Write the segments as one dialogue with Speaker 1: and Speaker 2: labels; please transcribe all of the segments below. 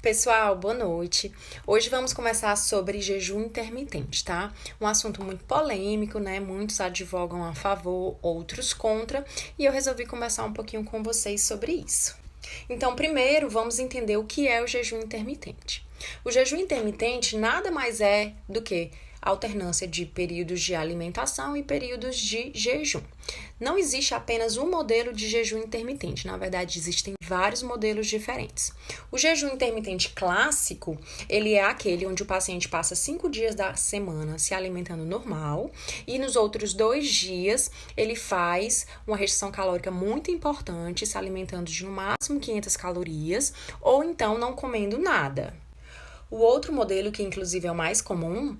Speaker 1: Pessoal, boa noite. Hoje vamos conversar sobre jejum intermitente, tá? Um assunto muito polêmico, né? Muitos advogam a favor, outros contra, e eu resolvi conversar um pouquinho com vocês sobre isso. Então, primeiro, vamos entender o que é o jejum intermitente. O jejum intermitente nada mais é do que a alternância de períodos de alimentação e períodos de jejum. Não existe apenas um modelo de jejum intermitente, na verdade existem vários modelos diferentes. O jejum intermitente clássico, ele é aquele onde o paciente passa 5 dias da semana se alimentando normal e nos outros 2 dias ele faz uma restrição calórica muito importante, se alimentando de no máximo 500 calorias ou então não comendo nada. O outro modelo, que inclusive é o mais comum,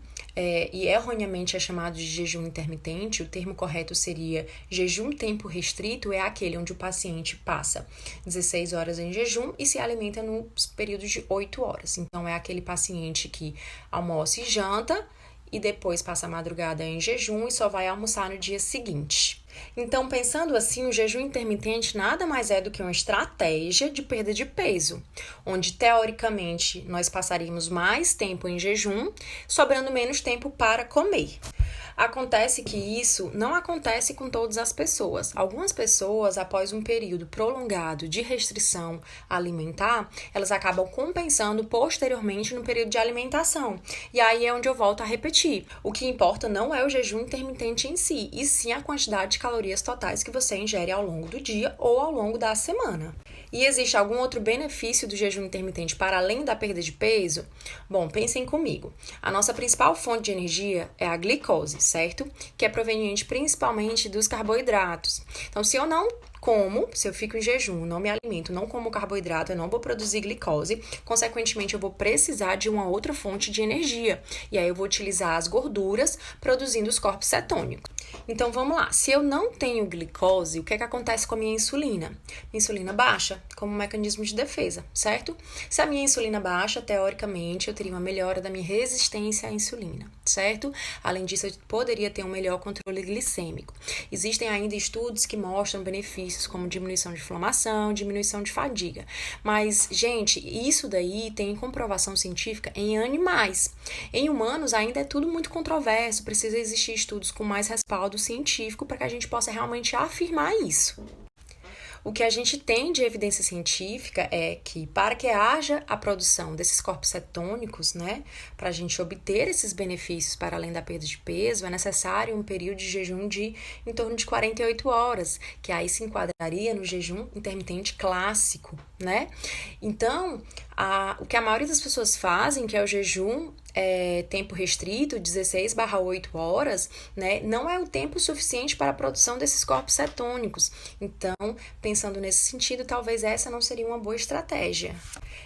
Speaker 1: e erroneamente é chamado de jejum intermitente, o termo correto seria jejum tempo restrito, é aquele onde o paciente passa 16 horas em jejum e se alimenta nos períodos de 8 horas. Então, é aquele paciente que almoça e janta e depois passa a madrugada em jejum e só vai almoçar no dia seguinte. Então, pensando assim, o jejum intermitente nada mais é do que uma estratégia de perda de peso, onde teoricamente nós passaríamos mais tempo em jejum, sobrando menos tempo para comer. Acontece que isso não acontece com todas as pessoas. Algumas pessoas, após um período prolongado de restrição alimentar, elas acabam compensando posteriormente no período de alimentação. E aí é onde eu volto a repetir. O que importa não é o jejum intermitente em si, e sim a quantidade de calorias totais que você ingere ao longo do dia ou ao longo da semana. E existe algum outro benefício do jejum intermitente para além da perda de peso? Bom, pensem comigo. A nossa principal fonte de energia é a glicose, certo? Que é proveniente principalmente dos carboidratos. Então, se eu fico em jejum, não me alimento, não como carboidrato, eu não vou produzir glicose, consequentemente eu vou precisar de uma outra fonte de energia. E aí eu vou utilizar as gorduras produzindo os corpos cetônicos. Então vamos lá, se eu não tenho glicose, o que acontece com a minha insulina? Minha insulina baixa como um mecanismo de defesa, certo? Se a minha insulina baixa, teoricamente, eu teria uma melhora da minha resistência à insulina, certo? Além disso, eu poderia ter um melhor controle glicêmico. Existem ainda estudos que mostram benefícios como diminuição de inflamação, diminuição de fadiga. Mas, gente, isso daí tem comprovação científica em animais. Em humanos ainda é tudo muito controverso, precisa existir estudos com mais respaldo científico para que a gente possa realmente afirmar isso. O que a gente tem de evidência científica é que para que haja a produção desses corpos cetônicos, né, para a gente obter esses benefícios para além da perda de peso, é necessário um período de jejum de em torno de 48 horas, que aí se enquadraria no jejum intermitente clássico, né? Então, o que a maioria das pessoas fazem, que é o jejum tempo restrito, 16/8 horas, né, não é o tempo suficiente para a produção desses corpos cetônicos. Então, pensando nesse sentido, talvez essa não seria uma boa estratégia.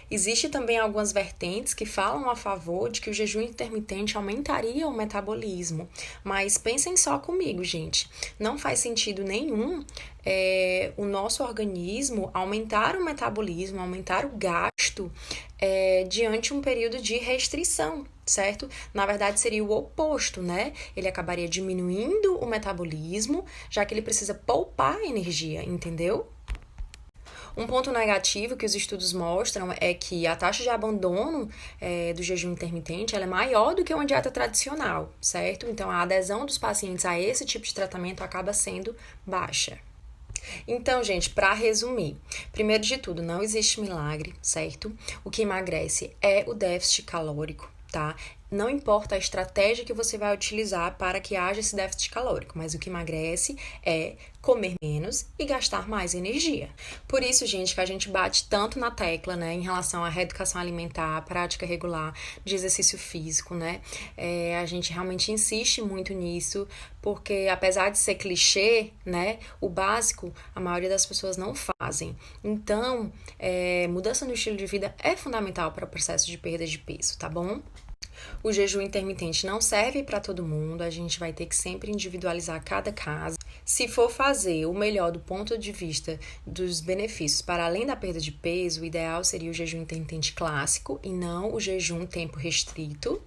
Speaker 1: Existem também algumas vertentes que falam a favor de que o jejum intermitente aumentaria o metabolismo, mas pensem só comigo, gente, não faz sentido nenhum o nosso organismo aumentar o metabolismo, aumentar o gasto diante um período de restrição, certo? Na verdade, seria o oposto, né? Ele acabaria diminuindo o metabolismo, já que ele precisa poupar energia, entendeu? Um ponto negativo que os estudos mostram é que a taxa de abandono do jejum intermitente ela é maior do que uma dieta tradicional, certo? Então, a adesão dos pacientes a esse tipo de tratamento acaba sendo baixa. Então, gente, para resumir, primeiro de tudo, não existe milagre, certo? O que emagrece é o déficit calórico, tá? Não importa a estratégia que você vai utilizar para que haja esse déficit calórico, mas o que emagrece é comer menos e gastar mais energia. Por isso, gente, que a gente bate tanto na tecla, né, em relação à reeducação alimentar, à prática regular de exercício físico, né? A gente realmente insiste muito nisso, porque apesar de ser clichê, né, o básico a maioria das pessoas não fazem. Então, mudança no estilo de vida é fundamental para o processo de perda de peso, tá bom? O jejum intermitente não serve para todo mundo, a gente vai ter que sempre individualizar cada caso. Se for fazer o melhor do ponto de vista dos benefícios para além da perda de peso, o ideal seria o jejum intermitente clássico e não o jejum tempo restrito.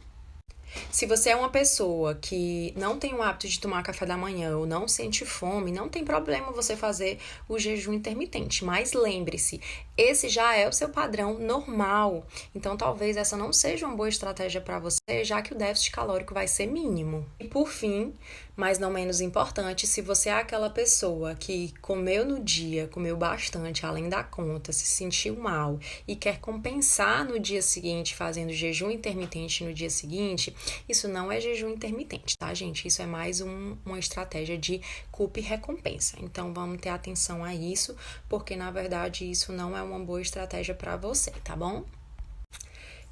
Speaker 1: Se você é uma pessoa que não tem o hábito de tomar café da manhã ou não sente fome, não tem problema você fazer o jejum intermitente. Mas lembre-se, esse já é o seu padrão normal. Então talvez essa não seja uma boa estratégia para você, já que o déficit calórico vai ser mínimo. E por fim, mas não menos importante, se você é aquela pessoa que comeu no dia, comeu bastante, além da conta, se sentiu mal e quer compensar no dia seguinte, fazendo jejum intermitente no dia seguinte, isso não é jejum intermitente, tá, gente? Isso é mais uma estratégia de culpa e recompensa. Então, vamos ter atenção a isso, porque, na verdade, isso não é uma boa estratégia para você, tá bom?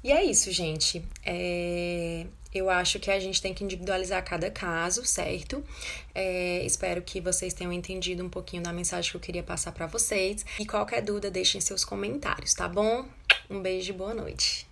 Speaker 1: E é isso, gente. Eu acho que a gente tem que individualizar cada caso, certo? Espero que vocês tenham entendido um pouquinho da mensagem que eu queria passar para vocês. E qualquer dúvida, deixem seus comentários, tá bom? Um beijo e boa noite.